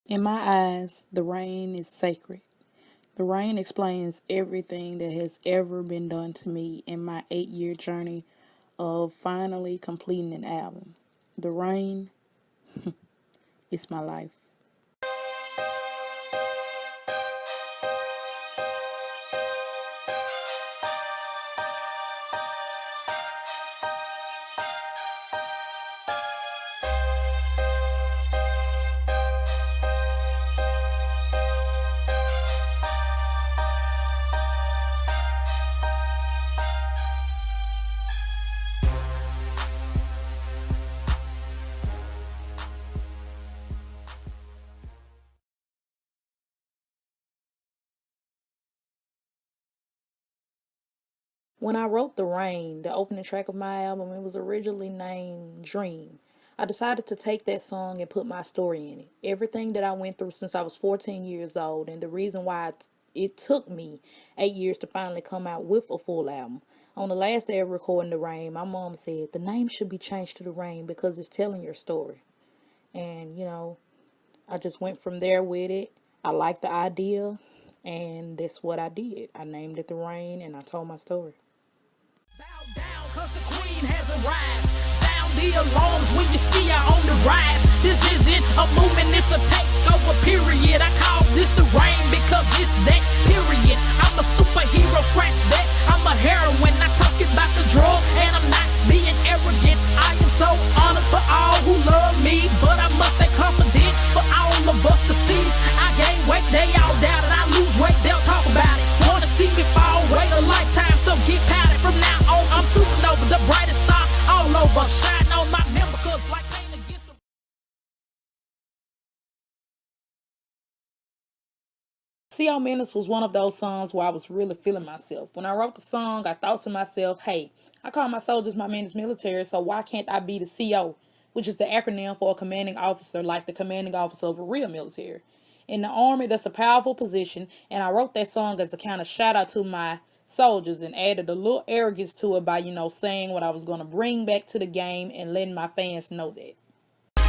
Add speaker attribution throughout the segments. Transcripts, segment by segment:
Speaker 1: In my eyes, the rain is sacred. The rain explains everything that has ever been done to me in my 8 year journey of finally completing an album. The rain is my life. When I wrote The Rain, the opening track of my album, it was originally named Dream. I decided to take that song and put my story in it. Everything that I went through since I was 14 years old, and the reason why it took me 8 years to finally come out with a full album. On the last day of recording The Rain, my mom said, the name should be changed to The Rain because it's telling your story. And, I just went from there with it. I liked the idea, and that's what I did. I named it The Rain, and I told my story.
Speaker 2: Bow down, cause the queen has arrived. Sound the alarms when you see her on the rise. This isn't a movement, it's a takeover period. I call this the rain because it's that period. I'm a superhero, scratch that. I'm a heroine, I talk about the drug, and I'm not being arrogant. I am so honored for all who love me, but I must stay confident for all of us to see. I gain weight, they all doubt it. I lose weight, they'll talk about it. Wanna see me fall, wait a lifetime, so get powdered. From now on, I'm supernova, the brightest star all over. Shine on my member, cause like pain against the...
Speaker 1: CO Menace was one of those songs where I was really feeling myself. When I wrote the song, I thought to myself, hey, I call my soldiers my Menace military, so why can't I be the CO, which is the acronym for a commanding officer, like the commanding officer of a real military. In the Army, that's a powerful position, and I wrote that song as a kind of shout out to my soldiers and added a little arrogance to it by, saying what I was going to bring back to the game and letting my fans know that.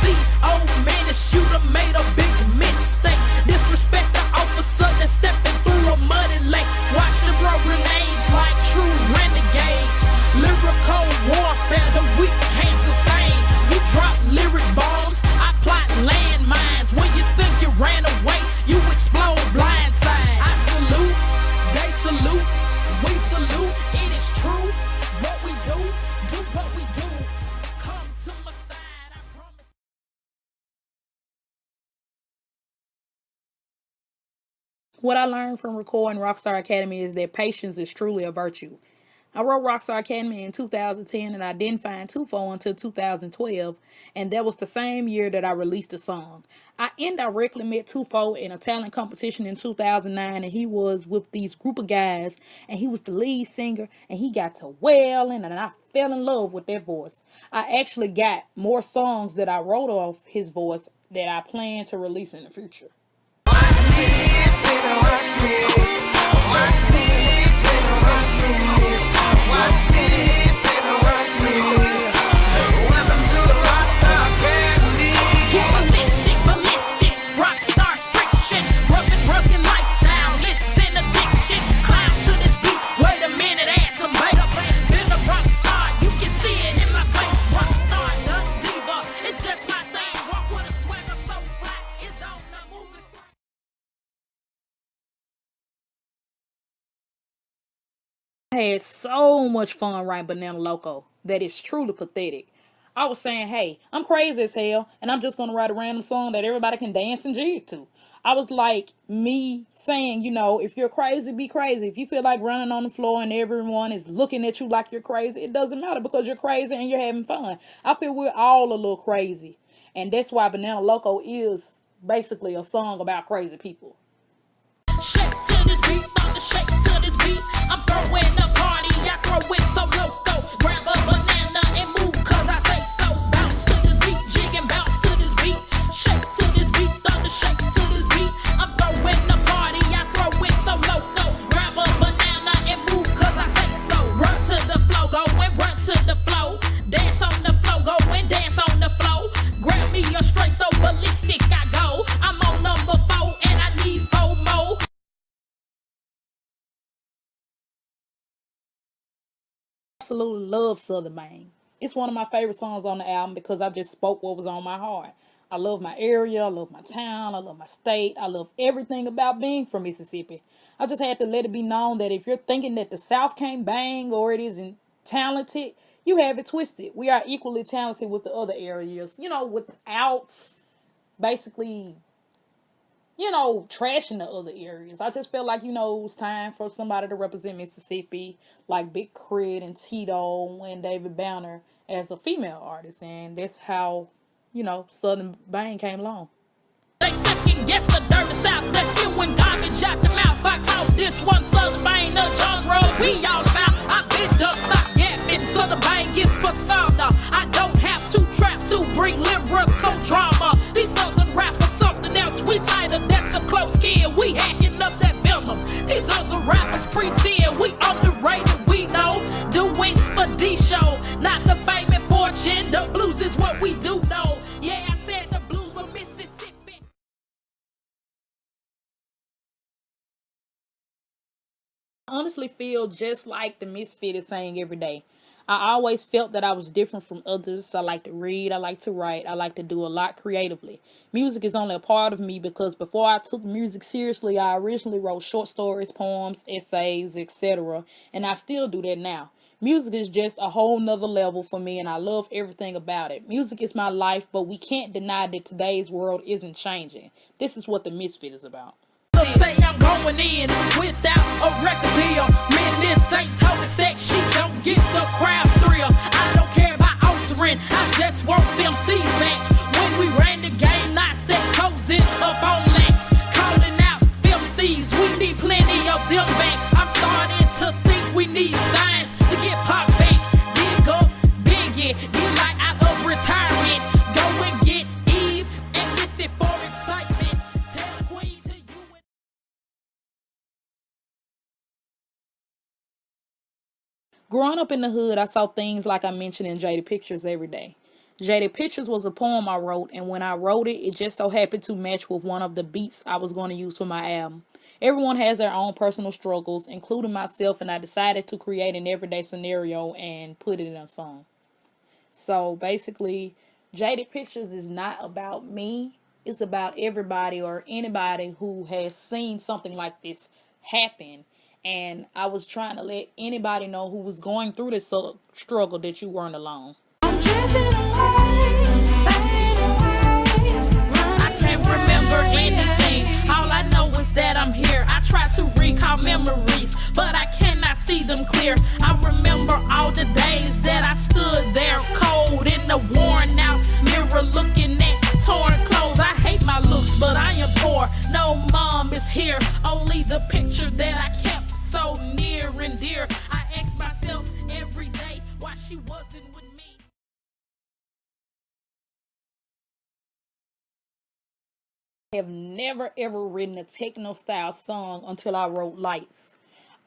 Speaker 2: See, oh man, you done made a big mistake. Disrespect the officer that's stepping through a muddy lake. Watch them throw grenades like true renegades. Lyrical warfare, the weak can't sustain. You drop lyric bombs, I plot landmines. When you think you ran away, you explode blindside. I salute, they salute, we salute. It is true, what we do what we do. Come to my side, I promise.
Speaker 1: What I learned from recording Rockstar Academy is that patience is truly a virtue. I wrote Rockstar Academy in 2010 and I didn't find Tufo until 2012, and that was the same year that I released the song. I indirectly met Tufo in a talent competition in 2009, and he was with these group of guys, and he was the lead singer, and he got to wailing, and I fell in love with that voice. I actually got more songs that I wrote off his voice that I plan to release in the future. I had so much fun writing Banana Loco that it's truly pathetic. I was saying, hey, I'm crazy as hell, and I'm just going to write a random song that everybody can dance and jig to. I was like me saying, if you're crazy, be crazy. If you feel like running on the floor and everyone is looking at you like you're crazy, it doesn't matter because you're crazy and you're having fun. I feel we're all a little crazy. And that's why Banana Loco is basically a song about crazy people.
Speaker 2: Shake to this beat, thunder shake to this beat. I'm throwing a party, I throw it so loco. Grab a banana and move, cause I say so. Bounce to this beat, jig and bounce to this beat. Shake to this beat, thunder shake to this beat. I'm throwing a party, I throw it so loco. Grab a banana and move, cause I say so. Run to the flow, go and run to the flow. Dance on the flow, go and dance on the flow. Grab me a straight so ballistic I go. I'm on the
Speaker 1: absolutely love Southern Maine. It's one of my favorite songs on the album because I just spoke what was on my heart. I love my area, I love my town, I love my state, I love everything about being from Mississippi. I just had to let it be known that if you're thinking that the South can't bang or it isn't talented, you have it twisted. We are equally talented with the other areas, without basically trashing the other areas. I just felt like, it was time for somebody to represent Mississippi, like Big Crit and Tito and David Banner as a female artist. And that's how, Southern Bang came along.
Speaker 2: They second guess the dirty South, that's spewing garbage out the mouth. I call this one Southern Bang, the genre we all about. I been the stop yapping, Southern Bang is persona. I don't have to trap to bring lyrical drama. These Southern rappers something else, we tighter, that's a close kid. We hacking up that venom. These other rappers pretend we underrated, we know. Do it for D-show, not the fame and fortune. The blues is what we do know. Yeah, I said the blues were Mississippi.
Speaker 1: I honestly feel just like the Misfit is saying every day. I always felt that I was different from others. I like to read, I like to write, I like to do a lot creatively. Music is only a part of me because before I took music seriously, I originally wrote short stories, poems, essays, etc. And I still do that now. Music is just a whole nother level for me and I love everything about it. Music is my life, but we can't deny that today's world isn't changing. This is what the Misfit is about.
Speaker 2: Say I'm going in without a record deal. Menace ain't talking sex, she don't get the crowd thrill. I don't care about altering, I just want them C's back. When we ran the game, not sex posing up on legs, calling out them C's. We need plenty of them back. I'm starting to think we need science to get pop back. Dig up, Biggie, get like out of retirement. Go and get Eve and miss it for excitement. Tell Queen to you.
Speaker 1: Growing up in the hood, I saw things like I mentioned in Jaded Pictures every day. Jaded Pictures was a poem I wrote, and when I wrote it, it just so happened to match with one of the beats I was going to use for my album. Everyone has their own personal struggles, including myself, and I decided to create an everyday scenario and put it in a song. So basically, Jaded Pictures is not about me. It's about everybody or anybody who has seen something like this happen. And I was trying to let anybody know who was going through this struggle that you weren't alone.
Speaker 2: I'm drifting away, fade away. I can't remember anything. All I know is that I'm here. I try to recall memories, but I cannot see them clear. I remember all the days that I stood there cold in the worn out mirror looking at torn clothes. I hate my looks, but I am poor. No mom is here, only the picture that I kept so near and dear. I ask myself every day why she wasn't with me.
Speaker 1: I have never ever written a techno style song until I wrote Lights.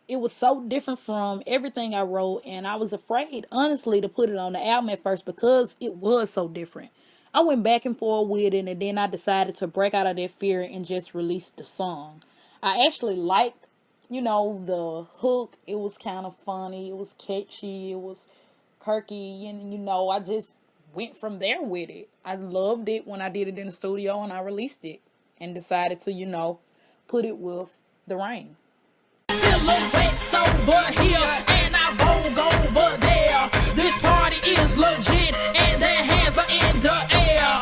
Speaker 1: It was so different from everything I wrote, and I was afraid, honestly, to put it on the album at first because it was so different. I went back and forth with it, and then I decided to break out of that fear and just release the song. I actually liked the hook. It was kind of funny, it was catchy, it was quirky, and I just went from there with it. I loved it when I did it in the studio and I released it and decided to, put it with The Rain.
Speaker 2: Silhouettes over here and I vogue over there. This party is legit and their hands are in the air.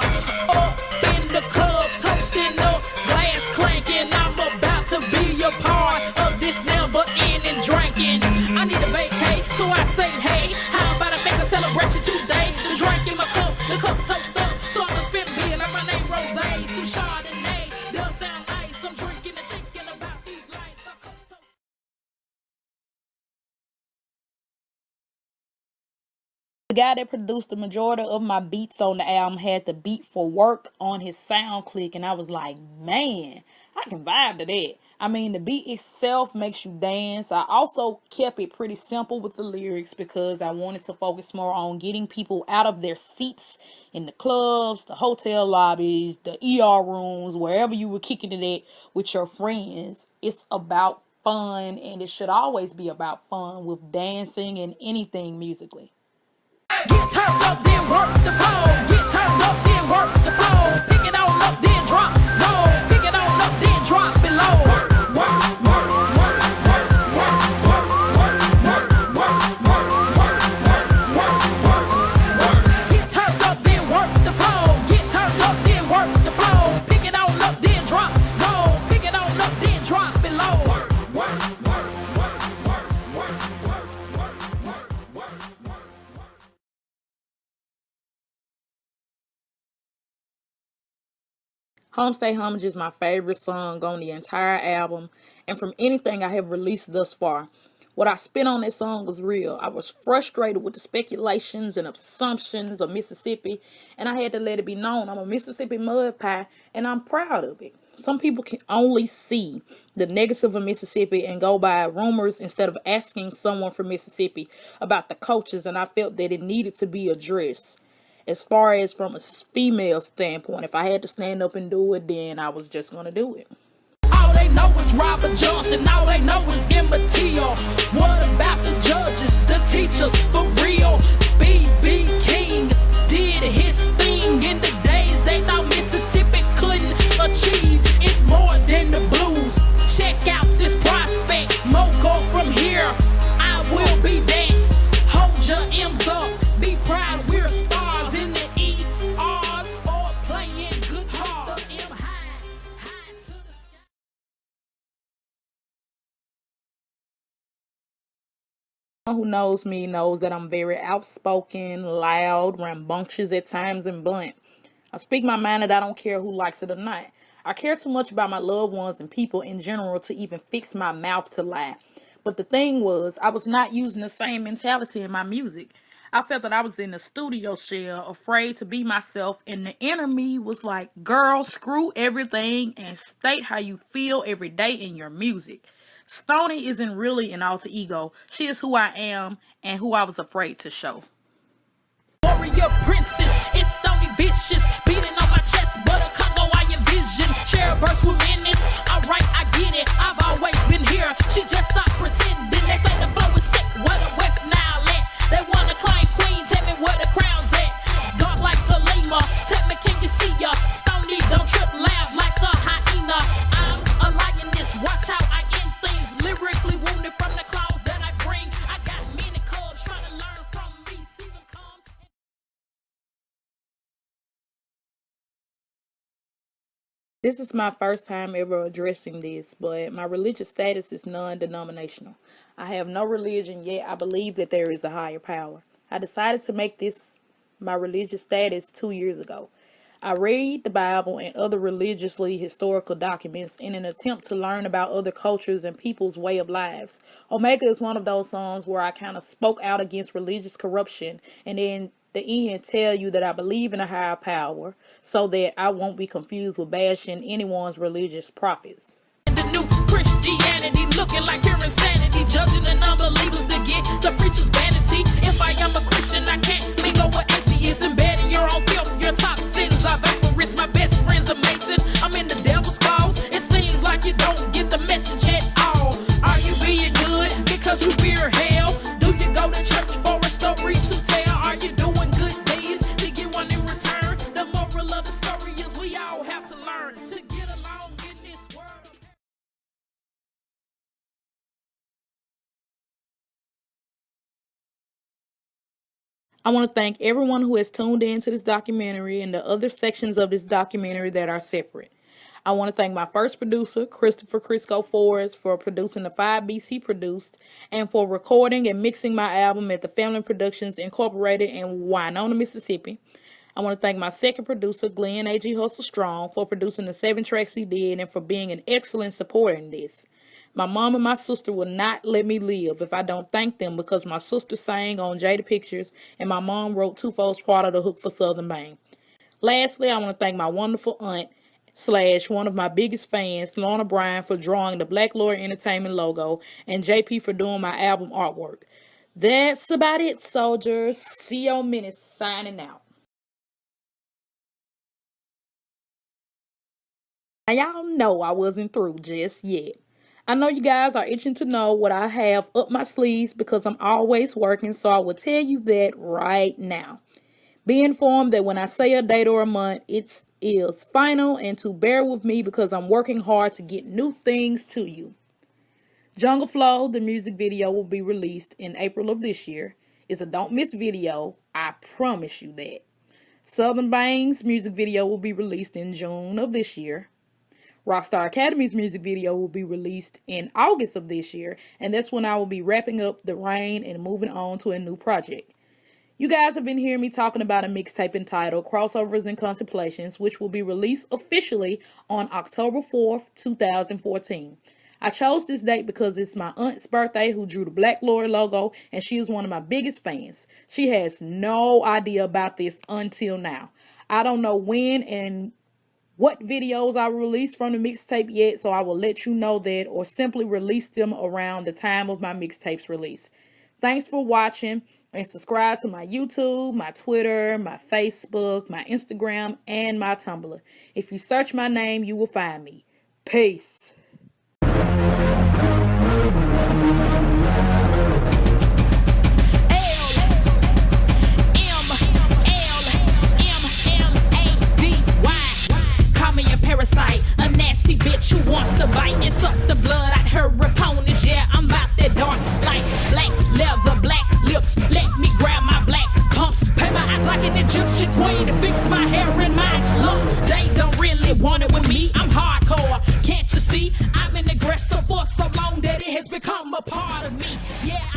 Speaker 2: Up in the club, toasting up, glass clanking. I'm about to be a part of this never ending drinking. I need a vacate, so I say, hey, how about I make a celebration today? The drink in my cup, the cup toast up, so I'ma spit beer like my name Rosé, some Chardonnay. Does sound nice, I'm drinking and thinking about these lights.
Speaker 1: The guy that produced the majority of my beats on the album had the beat for work on his sound click, and I was like, man, I can vibe to that. I mean, the beat itself makes you dance. I also kept it pretty simple with the lyrics because I wanted to focus more on getting people out of their seats in the clubs, the hotel lobbies, the ER rooms, wherever you were kicking it at with your friends. It's about fun, and it should always be about fun with dancing and anything musically.
Speaker 2: Get turned up, then work the flow. Get turned up, then work the flow. Pick it on up, then drop low. Pick it on up, then drop it low. Get turned up, then work the flow. Get turned up, then work the flow. Pick it on up, then drop low. Pick it on up, then drop it low.
Speaker 1: Homestay Homage is my favorite song on the entire album and from anything I have released thus far. What I spit on that song was real. I was frustrated with the speculations and assumptions of Mississippi, and I had to let it be known I'm a Mississippi mud pie, and I'm proud of it. Some people can only see the negative of Mississippi and go by rumors instead of asking someone from Mississippi about the cultures, and I felt that it needed to be addressed. As far as from a female standpoint, if I had to stand up and do it, then I was just going to do it.
Speaker 2: All they know is Robert Johnson, all they know is Emmett Till. What about the judges, the teachers, for real? B.B. King did his thing in the days they thought Mississippi couldn't achieve. It's more than the blues. Check out this prospect, Moco from here. I will be back. Hold your M's up, be proud, we're stars in the E.R.s or playing guitar. The M high, high to the sky.
Speaker 1: Who knows me knows that I'm very outspoken, loud, rambunctious at times, and blunt. I speak my mind and I don't care who likes it or not. I care too much about my loved ones and people in general to even fix my mouth to lie. But the thing was, I was not using the same mentality in my music. I felt that I was in a studio shell, afraid to be myself, and the inner me was like, girl, screw everything and state how you feel every day in your music. Stoney isn't really an alter ego. She is who I am and who I was afraid to show.
Speaker 2: Warrior princess, it's Stony Vicious, beating on my chest, but a Congo I envision. Share a verse with Menace, alright, I get it, I've always been here. She just stopped pretending, they say the flow is sick, where the West Nile at? They wanna claim queen, tell me where the crown's at. Dark like a lima, tell me can you see ya? Stony, don't trip, laugh like a hyena. I'm a lioness, watch how I end things, lyrically wounded from the claws that I bring. I got many cubs trying to learn from me, see them come.
Speaker 1: This is my first time ever addressing this, but my religious status is non-denominational. I have no religion, yet I believe that there is a higher power. I decided to make this my religious status 2 years ago. I read the Bible and other religiously historical documents in an attempt to learn about other cultures and people's way of lives. Omega is one of those songs where I kind of spoke out against religious corruption and then the end tell you that I believe in a higher power so that I won't be confused with bashing anyone's religious prophets.
Speaker 2: The new Christianity looking like pure insanity, judging the unbelievers to get the preacher's vanity. If I am a Christian, I can't mingle with atheists, embedding your own filth, your toxins. I vaporist, my best friend's a Mason. I'm in the devil's cause. It seems like you don't get the message at all. Are you being good because you fear hell? Do you go to church for a story to tell? Are you doing good deeds to get one in return? The moral of the story is we all have to learn to get along in this world.
Speaker 1: I want to thank everyone who has tuned in to this documentary and the other sections of this documentary that are separate. I want to thank my first producer, Christopher Crisco Forrest, for producing the 5 beats he produced and for recording and mixing my album at the Family Productions Incorporated in Winona, Mississippi. I want to thank my second producer, Glenn A.G. Hustle Strong, for producing the 7 tracks he did and for being an excellent supporter in this. My mom and my sister will not let me live if I don't thank them because my sister sang on Jada Pictures and my mom wrote Tufo's part of the hook for Southern Maine. Lastly, I want to thank my wonderful aunt / one of my biggest fans, Lorna Bryan, for drawing the Black Lawyer Entertainment logo and JP for doing my album artwork. That's about it, soldiers. See you Menace signing out. Now, y'all know I wasn't through just yet. I know you guys are itching to know what I have up my sleeves because I'm always working, so I will tell you that right now. Be informed that when I say a date or a month, it is final, and to bear with me because I'm working hard to get new things to you. Jungle Flow, the music video, will be released in April of this year. It's a don't miss video, I promise you that. Southern Bangs music video will be released in June of this year. Rockstar Academy's music video will be released in August of this year, and that's when I will be wrapping up The Rain and moving on to a new project. You guys have been hearing me talking about a mixtape entitled Crossovers and Contemplations, which will be released officially on October 4th, 2014. I chose this date because it's my aunt's birthday who drew the Black Glory logo, and she is one of my biggest fans. She has no idea about this until now. I don't know when and what videos I released from the mixtape yet, so I will let you know that or simply release them around the time of my mixtape's release. Thanks for watching, and subscribe to my YouTube, my Twitter, my Facebook, my Instagram, and my Tumblr. If you search my name, you will find me. Peace.
Speaker 2: Parasite, a nasty bitch who wants to bite and suck the blood out her opponents. Yeah, I'm about that dark light, black leather, black lips. Let me grab my black pumps, pay my eyes like an Egyptian queen, and fix my hair and my lumps. They don't really want it with me. I'm hardcore, can't you see? I've been aggressive for so long that it has become a part of me. Yeah.